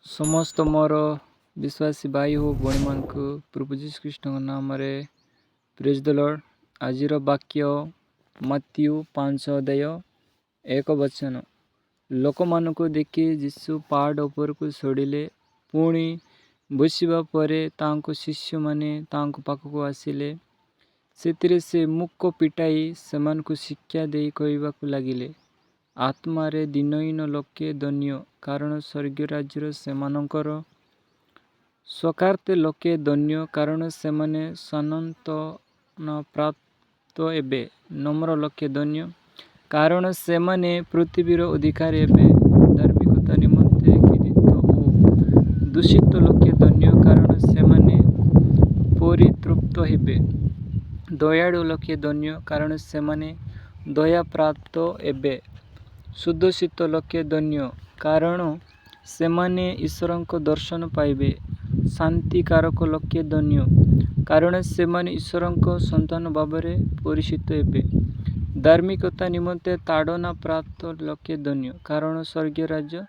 ସମସ୍ତ ମୋର ବିଶ୍ୱାସୀ ଭାଇ ଓ ଭଉଣୀମାନଙ୍କୁ ପ୍ରଭୁ ଯୀଶୁ ଖ୍ରୀଷ୍ଟଙ୍କ ନାମରେ ପ୍ରେଜ୍ ଦ ଲର୍ଡ। ଆଜିର ବାକ୍ୟ ମାଥ୍ୟୁ 5:1 ଲୋକମାନଙ୍କୁ ଦେଖି ଯୀଶୁ ପାହାଡ଼ ଉପରକୁ ଚଢ଼ିଲେ। ପୁଣି ବସିବା ପରେ ତାଙ୍କ ଶିଷ୍ୟମାନେ ତାଙ୍କ ପାଖକୁ ଆସିଲେ। ସେଥିରେ ସେ ମୁକ ପିଟାଇ ସେମାନଙ୍କୁ ଶିକ୍ଷା ଦେଇ କହିବାକୁ ଲାଗିଲେ, ଆତ୍ମାରେ ଦୀନହୀନ ଲୋକେ ଧନ୍ୟ, କାରଣ ସ୍ୱର୍ଗ ରାଜ୍ୟ ସେମାନଙ୍କର। ଶୋକାର୍ତ୍ତ ଲୋକେ ଧନ୍ୟ, କାରଣ ସେମାନେ ସାନ୍ତ୍ୱନା ପ୍ରାପ୍ତ ହେବେ। ନମ୍ର ଲୋକେ ଧନ୍ୟ, କାରଣ ସେମାନେ ପୃଥିବୀର ଅଧିକାରୀ ହେବେ। ଧାର୍ମିକତା ନିମନ୍ତେ କ୍ରୋଧିତ ଓ ଦୂଷିତ ଲୋକେ ଧନ୍ୟ, କାରଣ ସେମାନେ ପରିତୃପ୍ତ ହେବେ। ଦୟାଳୁ ଲୋକେ ଧନ୍ୟ, କାରଣ ସେମାନେ ଦୟା ପ୍ରାପ୍ତ ହେବେ। ସୁଧୋଷିତ ଲୋକେ ଧନ୍ୟ, କାରଣ ସେମାନେ ଈଶ୍ୱରଙ୍କ ଦର୍ଶନ ପାଇବେ। ଶାନ୍ତିକାରକ ଲୋକେ ଧନ୍ୟ, କାରଣ ସେମାନେ ଈଶ୍ୱରଙ୍କ ସନ୍ତାନ ଭାବରେ ପରିଚିତ ହେବେ। ଧାର୍ମିକତା ନିମନ୍ତେ ତାଡ଼ନା ପ୍ରାପ୍ତ ଲୋକେ ଧନ୍ୟ, କାରଣ ସ୍ୱର୍ଗ ରାଜ୍ୟ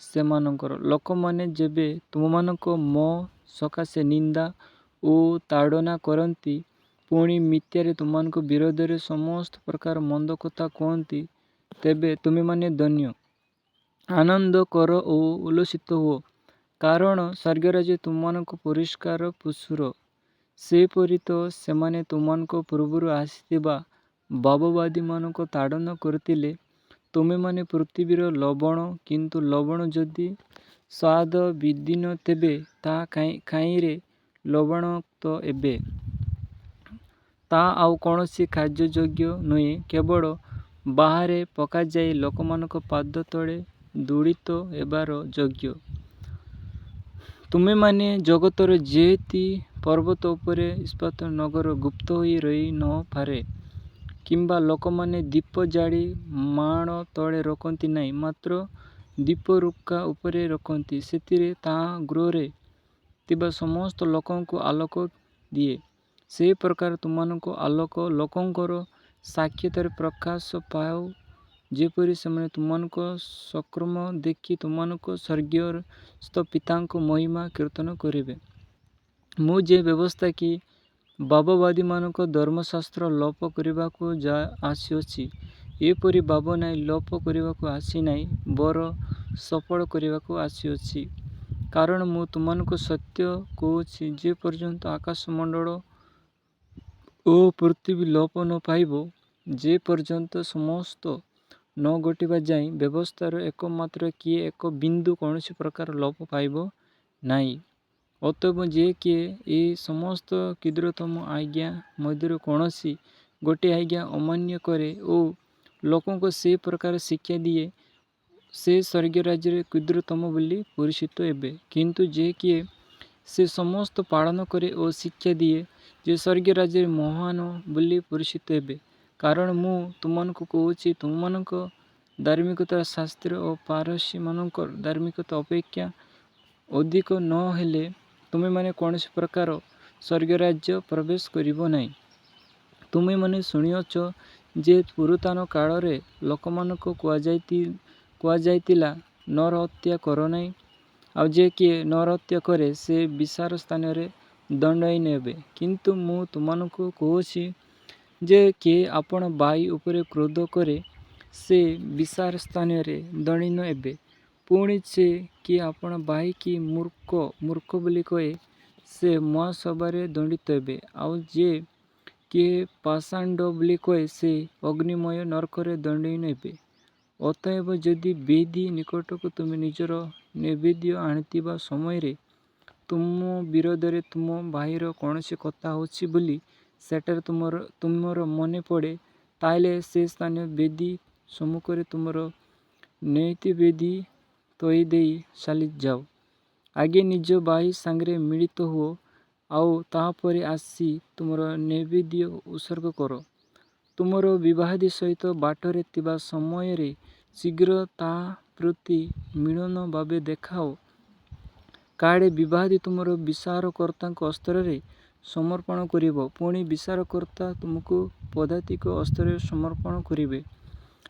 ସେମାନଙ୍କର। ଲୋକମାନେ ଯେବେ ତୁମମାନଙ୍କୁ ମୋ ସକାଶେ ନିନ୍ଦା ଓ ତାଡ଼ନା କରନ୍ତି, ପୁଣି ମିଥ୍ୟାରେ ତୁମମାନଙ୍କ ବିରୋଧରେ ସମସ୍ତ ପ୍ରକାର ମନ୍ଦ କଥା କୁହନ୍ତି, ତେବେ ତୁମେମାନେ ଧନ୍ୟ। ଆନନ୍ଦ କର ଓ ଉଲ୍ଲସିତ ହୁଅ, କାରଣ ସ୍ୱର୍ଗରାଜ୍ୟ ତୁମମାନଙ୍କ ପୁରସ୍କାର ପ୍ରଚୁର। ସେପରି ତ ସେମାନେ ତୁମମାନଙ୍କ ପୂର୍ବରୁ ଆସିଥିବା ଭାବବାଦୀମାନଙ୍କୁ ତାଡ଼ନା କରିଥିଲେ। ତୁମେମାନେ ପୃଥିବୀର ଲବଣ, କିନ୍ତୁ ଲବଣ ଯଦି ସ୍ୱାଦ ବିହୀନ ତେବେ ତାହା କାହିଁରେ ଲବଣାକ୍ତ ହେବ? ତାହା ଆଉ କୌଣସି କାର୍ଯ୍ୟଯୋଗ୍ୟ ନୁହେଁ, କେବଳ ବାହାରେ ପକାଯାଇ ଲୋକମାନଙ୍କ ପାଦ ତଳେ ଦୂଷିତ ହେବାର ଯୋଗ୍ୟ। ତୁମେମାନେ ଜଗତର ଯେତି ପର୍ବତ ଉପରେ ସ୍ଥାପିତ ନଗର ଗୁପ୍ତ ହୋଇ ରହି ନ ପାରେ, କିମ୍ବା ଲୋକମାନେ ଦୀପ ଜାଳି ମାଣ ତଳେ ରଖନ୍ତି ନାହିଁ, ମାତ୍ର ଦୀପରୁକା ଉପରେ ରଖନ୍ତି, ସେଥିରେ ତାହା ଗୃହରେ ଥିବା ସମସ୍ତ ଲୋକଙ୍କୁ ଆଲୋକ ଦିଏ। ସେହି ପ୍ରକାରେ ତୁମମାନଙ୍କ ଆଲୋକ ଲୋକଙ୍କର ସାକ୍ଷାତରେ ପ୍ରକାଶ ପାଉ, ଯେପରି ସେମାନେ ତୁମମାନଙ୍କ ସତ୍କର୍ମ ଦେଖି ତୁମମାନଙ୍କ ସ୍ୱର୍ଗସ୍ଥ ପିତାଙ୍କ ମହିମା କୀର୍ତ୍ତନ କରିବେ। ମୁଁ ଯେ ବ୍ୟବସ୍ଥା କି ଭାବବାଦୀମାନଙ୍କ ଧର୍ମଶାସ୍ତ୍ର ଲୋପ କରିବାକୁ ଆସିଅଛି, ଏପରି ଭାବ ନାହିଁ ଲୋପ କରିବାକୁ ଆସିନାହିଁ, ବରଂ ସଫଳ କରିବାକୁ ଆସିଅଛି। କାରଣ ମୁଁ ତୁମମାନଙ୍କୁ ସତ୍ୟ କହୁଛି, ଯେ ପର୍ଯ୍ୟନ୍ତ ଆକାଶମଣ୍ଡଳ ଓ ପୃଥିବୀ ଲୋପ ନ ପାଇବ, ଯେ ପର୍ଯ୍ୟନ୍ତ ସମସ୍ତ ନ ଘଟିବା ଯାଏ, ବ୍ୟବସ୍ଥାର ଏକମାତ୍ର କି ଏକ ବିନ୍ଦୁ କୌଣସି ପ୍ରକାରେ ଲୋପ ପାଇବ ନାହିଁ। ଅତଏବ ଯେ କିଏ ଏହି ସମସ୍ତ କ୍ଷୁଦ୍ରତମ ଆଜ୍ଞା ମଧ୍ୟରୁ କୌଣସି ଗୋଟିଏ ଆଜ୍ଞା ଅମାନ୍ୟ କରେ ଓ ଲୋକଙ୍କୁ ସେହି ପ୍ରକାରେ ଶିକ୍ଷା ଦିଏ, ସେ ସ୍ୱର୍ଗ ରାଜ୍ୟରେ କ୍ଷୁଦ୍ରତମ ବୋଲି ପରିଚିତ ହେବେ। କିନ୍ତୁ ଯେ କିଏ ସେ ସମସ୍ତ ପାଳନ କରେ ଓ ଶିକ୍ଷା ଦିଏ, ସେ ସ୍ୱର୍ଗ ରାଜ୍ୟରେ ମହାନ ବୋଲି ପରିଚିତ ହେବେ। କାରଣ ମୁଁ ତୁମମାନଙ୍କୁ କହୁଛି, ତୁମମାନଙ୍କ ଧାର୍ମିକତା ଶାସ୍ତ୍ରୀ ଓ ଫରିସୀମାନଙ୍କର ଧାର୍ମିକତା ଅପେକ୍ଷା ଅଧିକ ନ ହେଲେ ତୁମେମାନେ କୌଣସି ପ୍ରକାରେ ସ୍ୱର୍ଗରାଜ୍ୟରେ ପ୍ରବେଶ କରିବ ନାହିଁ। ତୁମେମାନେ ଶୁଣିଅଛ ଯେ ପୁରାତନ କାଳରେ ଲୋକମାନଙ୍କୁ କୁହାଯାଇଥିଲା, ନର ହତ୍ୟା କର ନାହିଁ, ଆଉ ଯେ କିଏ ନର ହତ୍ୟା କରେ, ସେ ବିଚାର ସ୍ଥାନରେ ଦଣ୍ଡନୀୟ ହେବ। କିନ୍ତୁ ମୁଁ ତୁମମାନଙ୍କୁ କହୁଛି ଯେ କିଏ ଆପଣା ଭାଇ ଉପରେ କ୍ରୋଧ କରେ, ସେ ବିଚାର ସ୍ଥାନରେ ଦଣ୍ଡନୀୟ ହେବ। ପୁଣି ଯେ କିଏ ଆପଣା ଭାଇକି ମୂର୍ଖ ବୋଲି କହେ, ସେ ମହାସଭାରେ ଦଣ୍ଡିତ ହେବ। ଆଉ ଯେ କିଏ ପାଷଣ୍ଡ ବୋଲି କହେ, ସେ ଅଗ୍ନିମୟ ନରକରେ ଦଣ୍ଡନୀୟ ହେବ। ଅତଏବ ଯଦି ବେଦୀ ନିକଟକୁ ତୁମେ ନିଜର ନୈବେଦ୍ୟ ଆଣିଥିବା ସମୟରେ ତୁମ ବିରୋଧରେ ତୁମ ଭାଇର କୌଣସି କଥା ହେଉଛି ବୋଲି ସେଠାରେ ତୁମର ମନେ ପଡ଼େ, ତାହାହେଲେ ସେ ସ୍ଥାନରେ ବେଦୀ ସମ୍ମୁଖରେ ତୁମର ନୈବେଦ୍ୟ ଥୋଇଦେଇ ଚାଲିଯାଅ। ଆଗେ ନିଜ ଭାଇ ସାଙ୍ଗରେ ମିଳିତ ହୁଅ, ଆଉ ତାହାପରେ ଆସି ତୁମର ନୈବେଦ୍ୟ ଉତ୍ସର୍ଗ କର। ତୁମର ବିବାଦୀ ସହିତ ବାଟରେ ଥିବା ସମୟରେ ଶୀଘ୍ର ତାହା ପ୍ରତି ମ୍ଳାନ ଭାବ ଦେଖାଅ, କାଳେ ବିବାଦୀ ତୁମକୁ ବିଚାରକର୍ତ୍ତାଙ୍କ ହସ୍ତରେ ସମର୍ପଣ କରିବ, ପୁଣି ବିଚାରକର୍ତ୍ତା ତୁମକୁ ପଦାତିକ ହସ୍ତରେ ସମର୍ପଣ କରିବେ,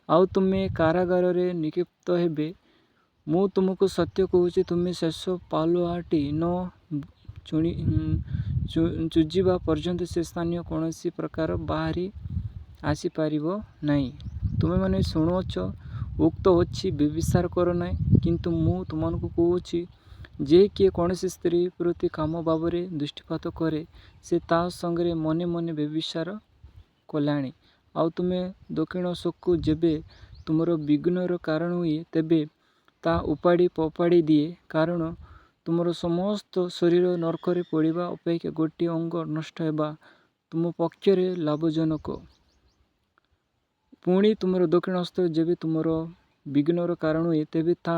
ଆଉ ତୁମେ କାରାଗାରରେ ନିକ୍ଷେପ ହେବ। ମୁଁ ତୁମକୁ ସତ୍ୟ କହୁଛି, ତୁମେ ଶେଷ ପାଲୁଆଟି ନ ଚୁଜିବା ପର୍ଯ୍ୟନ୍ତ ସେ ସ୍ଥାନୀୟ କୌଣସି ପ୍ରକାର ବାହାରି ଆସିପାରିବ ନାହିଁ। ତୁମେମାନେ ଶୁଣୁଅଛ, ଉକ୍ତ ଅଛି ବ୍ୟଭିଚାର କର ନାହିଁ। କିନ୍ତୁ ମୁଁ ତୁମମାନଙ୍କୁ କହୁଛି, ଯେ କିଏ କୌଣସି ସ୍ତ୍ରୀ ପ୍ରତି କାମ ଭାବରେ ଦୃଷ୍ଟିପାତ କରେ, ସେ ତା ସଙ୍ଗରେ ମନେ ମନେ ବ୍ୟଭିଚାର କଲାଣି। ଆଉ ତୁମେ ଦକ୍ଷିଣ ଶୋକୁ ଯେବେ ତୁମର ବିଘ୍ନର କାରଣ ହୁଏ, ତେବେ ତା ଉପାଡ଼ି ଫୋପାଡ଼ି ଦିଏ, କାରଣ ତୁମର ସମସ୍ତ ଶରୀର ନରକରେ ପଡ଼ିବା ଅପେକ୍ଷା ଗୋଟିଏ ଅଙ୍ଗ ନଷ୍ଟ ହେବା ତୁମ ପକ୍ଷରେ ଲାଭଜନକ। ପୁଣି ତୁମର ଦକ୍ଷିଣ ହସ୍ତ ଯେବେ ତୁମର ବିଘ୍ନର କାରଣ ହୁଏ, ତେବେ ତା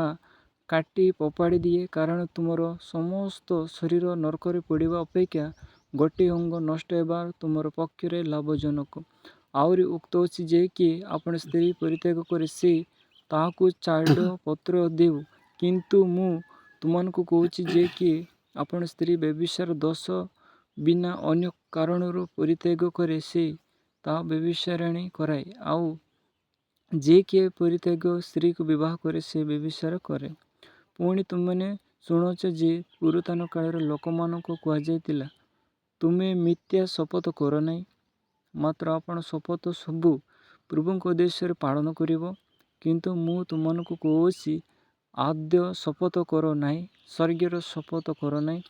କାଟି ଫୋପାଡ଼ି ଦିଏ, କାରଣ ତୁମର ସମସ୍ତ ଶରୀର ନରକରେ ପଡ଼ିବା ଅପେକ୍ଷା ଗୋଟିଏ ଅଙ୍ଗ ନଷ୍ଟ ହେବା ତୁମର ପକ୍ଷରେ ଲାଭଜନକ। ଆହୁରି ଉକ୍ତ ଅଛି, ଯେ କିଏ ଆପଣ ସ୍ତ୍ରୀ ପରିତ୍ୟାଗ କରେ, ସେ ତାହାକୁ ଛାଡ଼ପତ୍ର ଦେଉ। କିନ୍ତୁ ମୁଁ ତୁମମାନଙ୍କୁ କହୁଛି, ଯେ କିଏ ଆପଣ ସ୍ତ୍ରୀ ବ୍ୟଭିଚାର ଦୋଷ ବିନା ଅନ୍ୟ କାରଣରୁ ପରିତ୍ୟାଗ କରେ, ସେ ତାହା ବ୍ୟଭିଚାରିଣୀ କରାଏ। ଆଉ ଯେ କିଏ ପରିତ୍ୟାଗ ସ୍ତ୍ରୀକୁ ବିବାହ କରେ, ସେ ବ୍ୟଭିଚାର କରେ। ପୁଣି ତୁମେମାନେ ଶୁଣୁଅଛ ଯେ ପୁରାତନ କାଳରେ ଲୋକମାନଙ୍କୁ କୁହାଯାଇଥିଲା, ତୁମେ ମିଥ୍ୟା ଶପଥ କର ନାହିଁ, ମାତ୍ର ଆପଣ ଶପଥ ସବୁ ପ୍ରଭୁଙ୍କ ଉଦ୍ଦେଶ୍ୟରେ ପାଳନ କରିବ। କିନ୍ତୁ ମୁଁ ତୁମମାନଙ୍କୁ କହୁଛି, ଆଦୌ ଶପଥ କର ନାହିଁ, ସ୍ୱର୍ଗର ଶପଥ କର ନାହିଁ,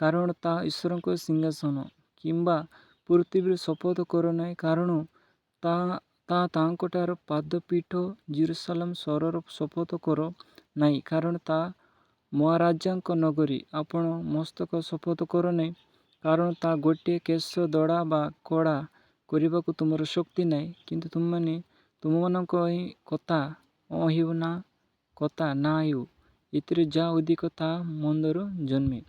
କାରଣ ତାହା ଈଶ୍ୱରଙ୍କ ସିଂହାସନ, କିମ୍ବା ପୃଥିବୀର ଶପଥ କର ନାହିଁ, କାରଣ ତାହା ତାହାଙ୍କର ପାଦପୀଠ, ଜେରୁସାଲେମ ସହରର ଶପଥ କର ନାହିଁ, କାରଣ ତାହା ମହାରାଜାଙ୍କ ନଗରୀ। ଆପଣ ମସ୍ତକ ଶପଥ କର ନାହିଁ, କାରଣ ତାହା ଗୋଟିଏ କେଶ ଧଳା ବା କଳା କରିବାକୁ ତୁମର ଶକ୍ତି ନାହିଁ। କିନ୍ତୁ ତୁମମାନଙ୍କ ହିଁ କଥା ନା ହେଉ, ଏଥିରେ ଯାହା ଅଧିକ ତାହା ମନ୍ଦରୁ ଜନ୍ମେ।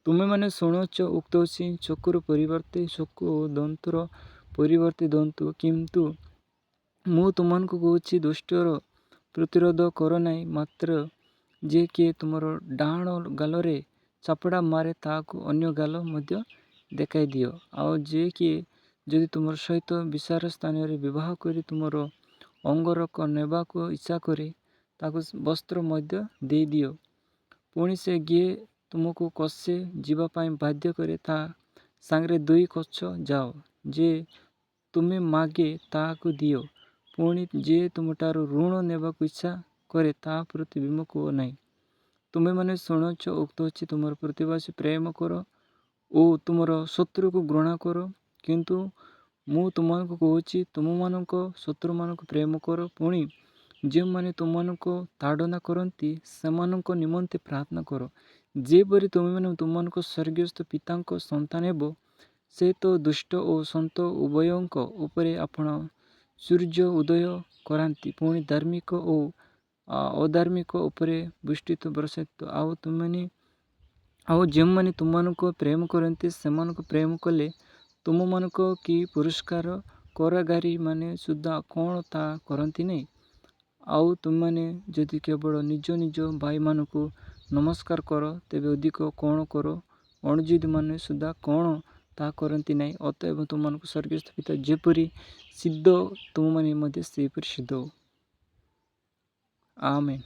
ତୁମେମାନେ ଶୁଣୁଅଛ, ଉକ୍ତ ଅଛି, ଚକ୍ଷୁର ପରିବର୍ତ୍ତେ ଚକ୍ଷୁ ଓ ଦନ୍ତର ପରିବର୍ତ୍ତେ ଦନ୍ତ। କିନ୍ତୁ ମୁଁ ତୁମମାନଙ୍କୁ କହୁଛି, ଦୁଷ୍ଟର ପ୍ରତିରୋଧ କର ନାହିଁ, ମାତ୍ର ଯେ କିଏ ତୁମର ଡାହାଣ ଗାଲରେ ଚାପୁଡ଼ା ମାରେ, ତାହାକୁ ଅନ୍ୟ ଗାଲ ମଧ୍ୟ ଦେଖାଇ ଦିଅ। ଆଉ ଯେ କିଏ ଯଦି ତୁମ ସହିତ ବିଚାର ସ୍ଥାନରେ ବିବାହ କରି ତୁମର ଅଙ୍ଗରଖ ନେବାକୁ ଇଚ୍ଛା କରେ, ତାକୁ ବସ୍ତ୍ର ମଧ୍ୟ ଦେଇଦିଅ। ପୁଣି ସେ ଯିଏ ତୁମକୁ କୋଶେ ଯିବା ପାଇଁ ବାଧ୍ୟ କରେ, ତା ସାଙ୍ଗରେ 2 କୋଶ ଯାଅ। ଯେ ତୁମେ ମାଗେ, ତାହାକୁ ଦିଅ। ପୁଣି ଯେ ତୁମଠାରୁ ଋଣ ନେବାକୁ ଇଚ୍ଛା କରେ, ତାହା ପ୍ରତି ବିମୁଖ ହୁଅ ନାହିଁ। ତୁମେମାନେ ଶୁଣୁଅଛ, ଉକ୍ତ ଅଛି, ତୁମର ପ୍ରତିବେଶୀ ପ୍ରେମ କର ଓ ତୁମର ଶତ୍ରୁକୁ ଘୃଣା କର। କିନ୍ତୁ ମୁଁ ତୁମମାନଙ୍କୁ କହୁଛି, ତୁମମାନଙ୍କ ଶତ୍ରୁମାନଙ୍କୁ ପ୍ରେମ କର, ପୁଣି ଯେଉଁମାନେ ତୁମମାନଙ୍କୁ ତାଡ଼ନା କରନ୍ତି, ସେମାନଙ୍କ ନିମନ୍ତେ ପ୍ରାର୍ଥନା କର, ଯେପରି ତୁମେମାନେ ତୁମମାନଙ୍କ ସ୍ୱର୍ଗସ୍ଥ ପିତାଙ୍କ ସନ୍ତାନ ହେବ। ସେ ତ ଦୁଷ୍ଟ ଓ ସନ୍ଥ ଉଭୟଙ୍କ ଉପରେ ଆପଣ ସୂର୍ଯ୍ୟ ଉଦୟ କରାନ୍ତି, ପୁଣି ଧାର୍ମିକ ଓ ଅଧାର୍ମିକ ଉପରେ ବୃଷ୍ଟି ବର୍ଷାନ୍ତି। ଆଉ ଯେଉଁମାନେ ତୁମମାନଙ୍କୁ ପ୍ରେମ କରନ୍ତି, ସେମାନଙ୍କୁ ପ୍ରେମ କଲେ ତୁମମାନଙ୍କ କି ପୁରସ୍କାର? କାରାଗାରୀମାନେ ସୁଦ୍ଧା କ'ଣ ତାହା କରନ୍ତି ନାହିଁ? ଆଉ ତୁମେମାନେ ଯଦି କେବଳ ନିଜ ନିଜ ଭାଇମାନଙ୍କୁ ନମସ୍କାର କର, ତେବେ ଅଧିକ କ'ଣ କର? ଅଣଜୁଦମାନେ ସୁଦ୍ଧା କ'ଣ ତାହା କରନ୍ତି ନାହିଁ? ଅତଏବ ତୁମମାନଙ୍କ ସ୍ୱର୍ଗସ୍ଥ ପିତା ଯେପରି ସିଦ୍ଧ, ତୁମେମାନେ ମଧ୍ୟ ସେହିପରି ସିଦ୍ଧ ହୁଅ। ଆମେନ୍।